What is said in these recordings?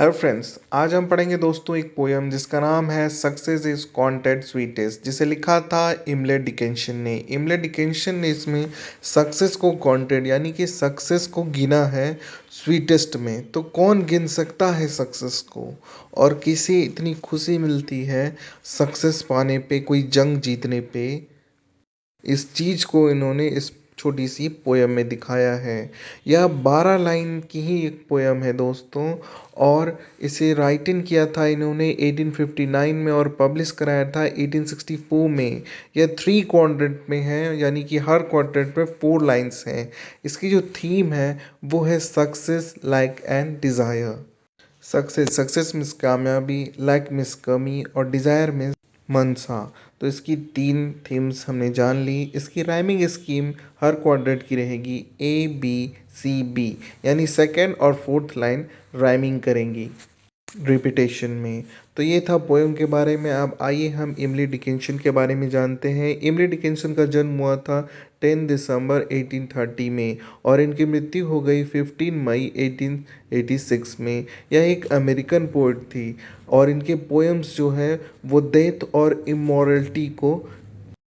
Hello friends, आज हम पढ़ेंगे दोस्तों एक पोयम जिसका नाम है सक्सेस इज कॉन्टेड स्वीटेस्ट, जिसे लिखा था इमले डिकेंशन ने। इमले डिकेंशन ने इसमें सक्सेस को कॉन्टेड यानी कि सक्सेस को गिना है स्वीटेस्ट में। तो कौन गिन सकता है सक्सेस को, और किसे इतनी खुशी मिलती है सक्सेस पाने पे, कोई जंग जीतने पे। इस चीज़ को इन्होंने इस छोटी सी पोयम में दिखाया है। यह 12 लाइन की ही एक पोयम है दोस्तों, और इसे राइट इन किया था इन्होंने 1859 में और पब्लिश कराया था 1864 में। यह 3 क्वाड्रेंट में है, यानी कि हर क्वाड्रेंट में 4 लाइन्स हैं। इसकी जो थीम है वो है success like and desire. Success means कामयाबी, लाइक मीन्स कमी, और डिज़ायर मीन्स मनसा। तो इसकी 3 थीम्स हमने जान ली। इसकी राइमिंग स्कीम हर क्वाड्रेंट की रहेगी ABCB, यानी सेकेंड और फोर्थ लाइन राइमिंग करेंगी रिपीटेशन में। तो ये था पोएम के बारे में। अब आइए हम इमली डिकिंसन के बारे में जानते हैं। इमली डिकिंसन का जन्म हुआ था 10 दिसंबर 1830 में, और इनकी मृत्यु हो गई 15 मई 1886 में। यह एक अमेरिकन पोइट थी, और इनके पोएम्स जो है वो डेथ और इमोरलिटी को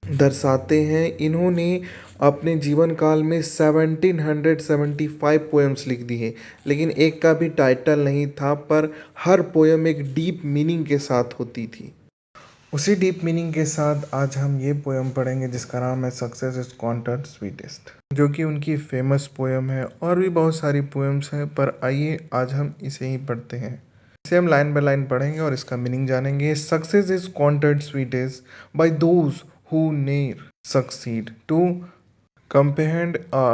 दर्शाते हैं। इन्होंने अपने जीवन काल में 1775 पोएम्स लिख दी हैं, लेकिन एक का भी टाइटल नहीं था, पर हर पोएम एक डीप मीनिंग के साथ होती थी। उसी डीप मीनिंग के साथ आज हम ये पोएम पढ़ेंगे जिसका नाम है सक्सेस इज कॉन्टेड स्वीटेस्ट, जो कि उनकी फेमस पोएम है। और भी बहुत सारी पोएम्स हैं, पर आइए आज हम इसे ही पढ़ते हैं। इसे हम लाइन बाय लाइन पढ़ेंगे और इसका मीनिंग जानेंगे। Success is counted sweetest by those who ne'er succeed. To comprehend a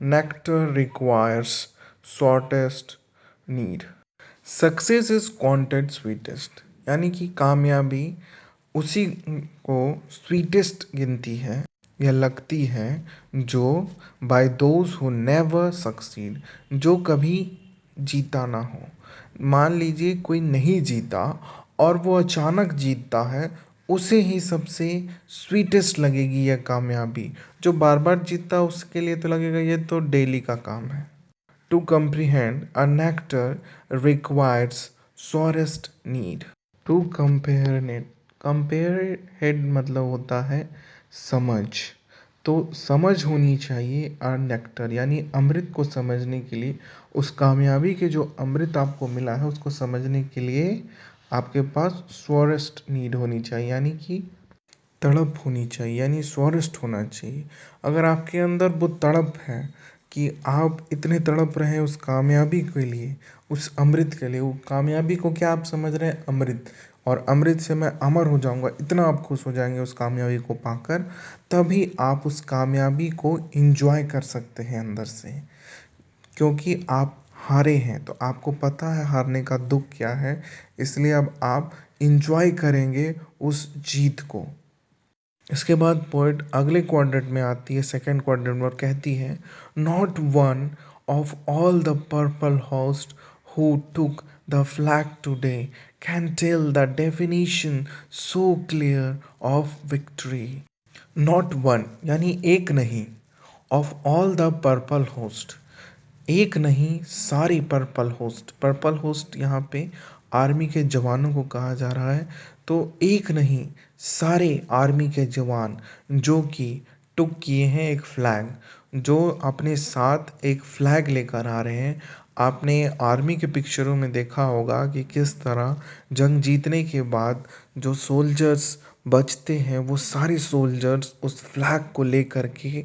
nectar requires shortest need. Success is counted sweetest, यानी कि कामयाबी उसी को स्वीटेस्ट गिनती है या लगती है जो by those who never succeed, जो कभी जीता ना हो। मान लीजिए कोई नहीं जीता और वो अचानक जीतता है, उसे ही सबसे स्वीटेस्ट लगेगी यह कामयाबी। जो बार बार जीतता उसके लिए तो लगेगा ये तो डेली का काम है। To comprehend a nectar requires sorest need. To comprehend मतलब होता है समझ। तो समझ होनी चाहिए आ नेक्टर, यानी अमृत को समझने के लिए, उस कामयाबी के जो अमृत आपको मिला है उसको समझने के लिए आपके पास स्वरेस्ट नीड होनी चाहिए, यानी कि तड़प होनी चाहिए, यानी स्वरेस्ट होना चाहिए। अगर आपके अंदर वो तड़प है कि आप इतने तड़प रहे हैं उस कामयाबी के लिए, उस अमृत के लिए, वो कामयाबी को क्या आप समझ रहे हैं अमृत, और अमृत से मैं अमर हो जाऊंगा, इतना आप खुश हो जाएंगे उस कामयाबी को पाकर, तभी आप उस कामयाबी को इंजॉय कर सकते हैं अंदर से। क्योंकि आप हारे हैं तो आपको पता है हारने का दुख क्या है, इसलिए अब आप इंजॉय करेंगे उस जीत को। इसके बाद पोइट अगले क्वाड्रेंट में आती है, सेकंड क्वाड्रेंट में, और कहती है not one of all the purple host who took the flag today can tell the definition so clear of victory. Not one यानी एक नहीं, of all the purple host, एक नहीं सारी पर्पल होस्ट यहाँ पे आर्मी के जवानों को कहा जा रहा है। तो एक नहीं सारे आर्मी के जवान जो कि टुक किए हैं एक फ्लैग, जो अपने साथ एक फ्लैग लेकर आ रहे हैं। आपने आर्मी के पिक्चरों में देखा होगा कि किस तरह जंग जीतने के बाद जो सोल्जर्स बचते हैं वो सारे सोल्जर्स उस फ्लैग को लेकर के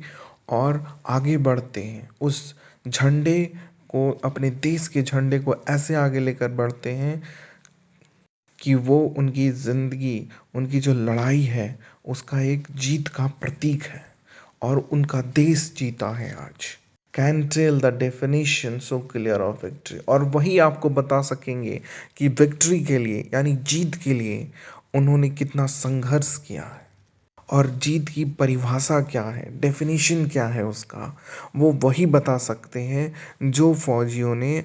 और आगे बढ़ते हैं, उस झंडे को, अपने देश के झंडे को ऐसे आगे लेकर बढ़ते हैं कि वो उनकी ज़िंदगी, उनकी जो लड़ाई है उसका एक जीत का प्रतीक है, और उनका देश जीता है आज। Can tell the definition so clear of victory, और वही आपको बता सकेंगे कि विक्ट्री के लिए यानी जीत के लिए उन्होंने कितना संघर्ष किया है, और जीत की परिभाषा क्या है, डेफिनेशन क्या है उसका, वो वही बता सकते हैं जो फौजियों ने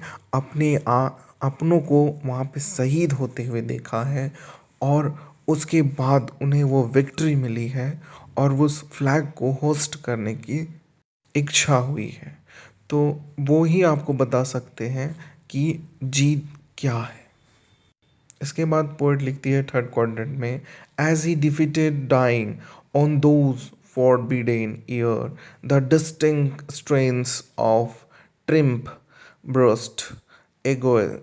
अपनों को वहाँ पे शहीद होते हुए देखा है, और उसके बाद उन्हें वो विक्ट्री मिली है, और उस फ्लैग को होस्ट करने की इच्छा हुई है। तो वो ही आपको बता सकते हैं कि जीत क्या है। इसके बाद पोएट लिखती है थर्ड क्वाड्रेंट में, as he defeated dying on those forbidden ear, the distinct strains of triumph burst, ego-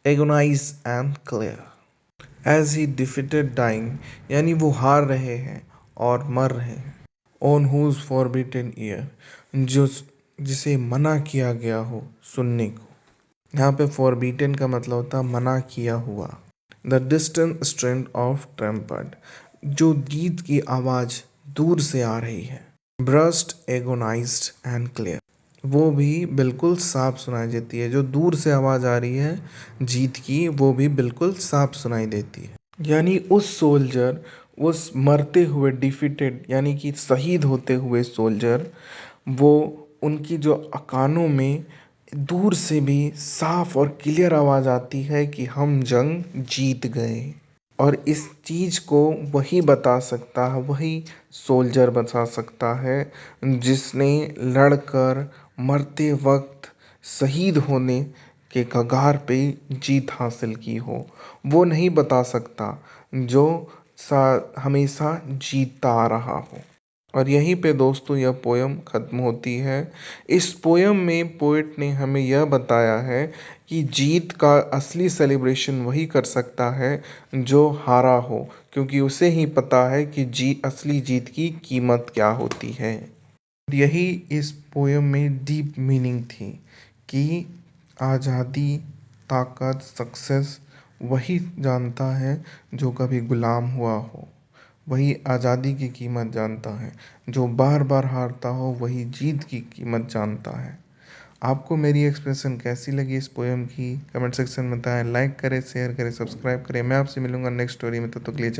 agonize and clear. As he defeated dying, यानी वो हार रहे हैं और मर रहे हैं. On whose forbidden ear, जो जिसे मना किया गया हो सुनने को. यहाँ पे forbidden का मतलब होता है मना किया हुआ. The distant strain of trumpet, जो गीत की आवाज़ दूर से आ रही है. Burst, agonized and clear, वो भी बिल्कुल साफ सुनाई देती है. जो दूर से आवाज़ आ रही है जीत की, वो भी बिल्कुल साफ सुनाई देती है. यानी उस सोल्जर, उस मरते हुए डिफीटेड यानी कि शहीद होते हुए सोल्जर, वो उनकी जो कानों में दूर से भी साफ और क्लियर आवाज़ आती है कि हम जंग जीत गए. और इस चीज़ को वही बता सकता है, वही सोल्जर बता सकता है जिसने लड़कर मरते वक्त शहीद होने के कगार पे जीत हासिल की हो. वो नहीं बता सकता जो हमेशा जीतता आ रहा हो. और यहीं पे दोस्तों यह पोयम ख़त्म होती है. इस पोयम में पोएट ने हमें यह बताया है कि जीत का असली सेलिब्रेशन वही कर सकता है जो हारा हो, क्योंकि उसे ही पता है कि असली जीत की कीमत क्या होती है. यही इस पोयम में डीप मीनिंग थी कि आज़ादी, ताकत, सक्सेस वही जानता है जो कभी गुलाम हुआ हो. वही आज़ादी की कीमत जानता है. जो बार बार हारता हो वही जीत की कीमत जानता है. आपको मेरी एक्सप्रेशन कैसी लगी इस पोयम की, कमेंट सेक्शन में बताएं. लाइक करें, शेयर करें, सब्सक्राइब करें. मैं आपसे मिलूंगा नेक्स्ट स्टोरी में. तब तक के लिए जय.